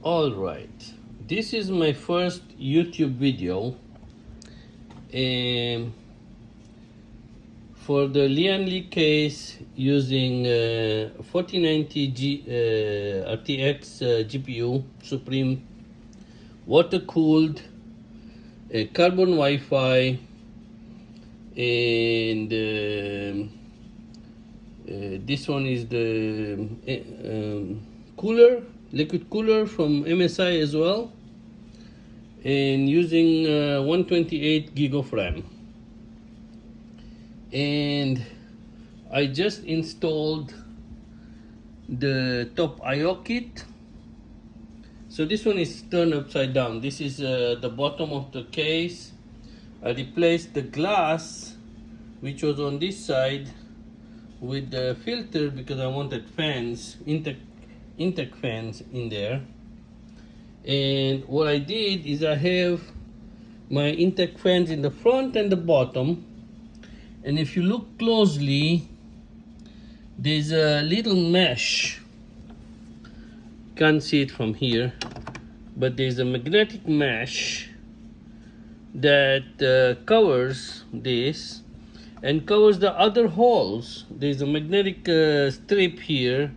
Alright, this is my first YouTube video for the Lian case using 4090 RTX GPU Supreme, water-cooled, carbon Wi-Fi, and this one is the liquid cooler from MSI as well, and using 128 gig of RAM. And I just installed the top IO kit. So this one is turned upside down. This is the bottom of the case. I replaced the glass which was on this side with the filter because I wanted fans, intake fans in there. And what I did is I have my intake fans in the front and the bottom, and if you look closely, there's a little mesh. Can't see it from here, but there's a magnetic mesh that covers this and covers the other holes. There's a magnetic strip here,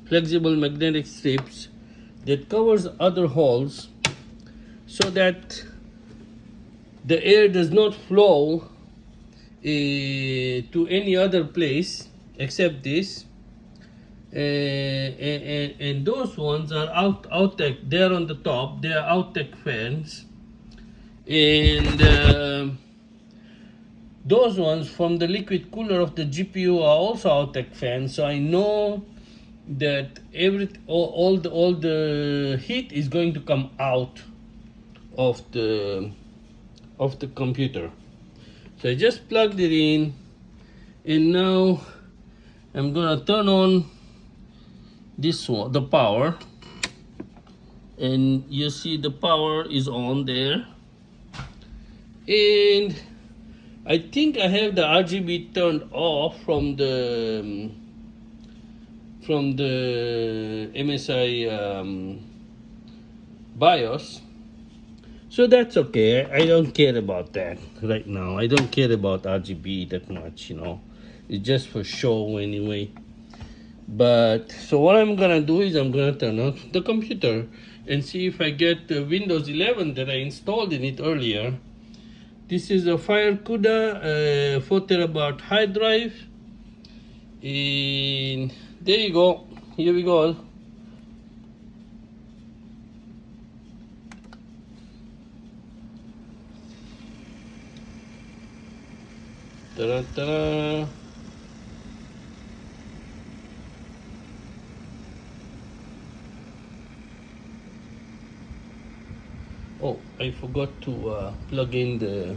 flexible magnetic strips that covers other holes so that the air does not flow to any other place except this. And those ones are outtake. They're on the top. They are outtake fans, and those ones from the liquid cooler of the GPU are also outtake fans. So I know that all the heat is going to come out of the computer. So I just plugged it in, and now I'm gonna turn on this one, the power, and you see the power is on there. And I think I have the RGB turned off from the MSI BIOS, so that's okay. I don't care about that right now. I don't care about RGB that much, you know. It's just for show anyway. But so what I'm gonna do is I'm gonna turn on the computer and see if I get the Windows 11 that I installed in it earlier. This is a FireCuda 4 terabyte hard drive, and there you go. Here we go. Ta-da, ta-da. Oh, I forgot to plug in the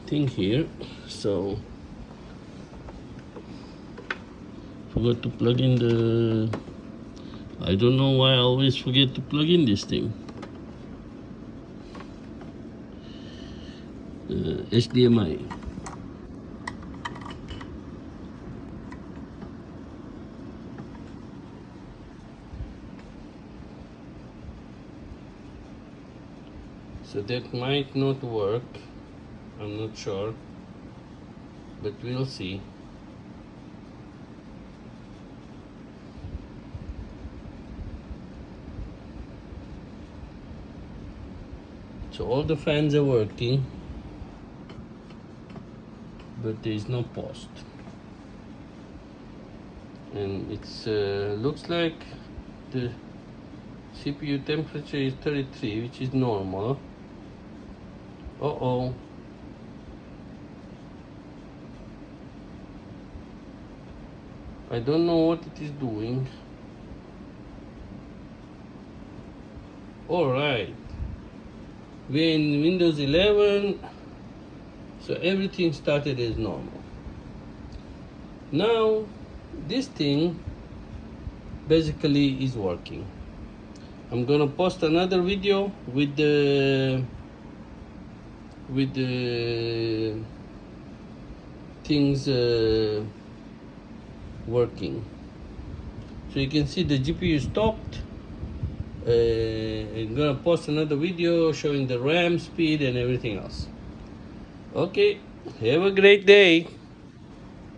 thing here. So forgot to plug in the. I don't know why I always forget to plug in this thing. HDMI. So that might not work. I'm not sure, but we'll see. So all the fans are working, but there is no post, and it's looks like the CPU temperature is 33, which is normal. Uh-oh. I don't know what it is doing. Alright. We're in Windows 11, so everything started as normal. Now, this thing basically is working. I'm gonna post another video with the things working. So you can see the GPU stopped. I'm gonna post another video showing the RAM speed and everything else. Okay, have a great day.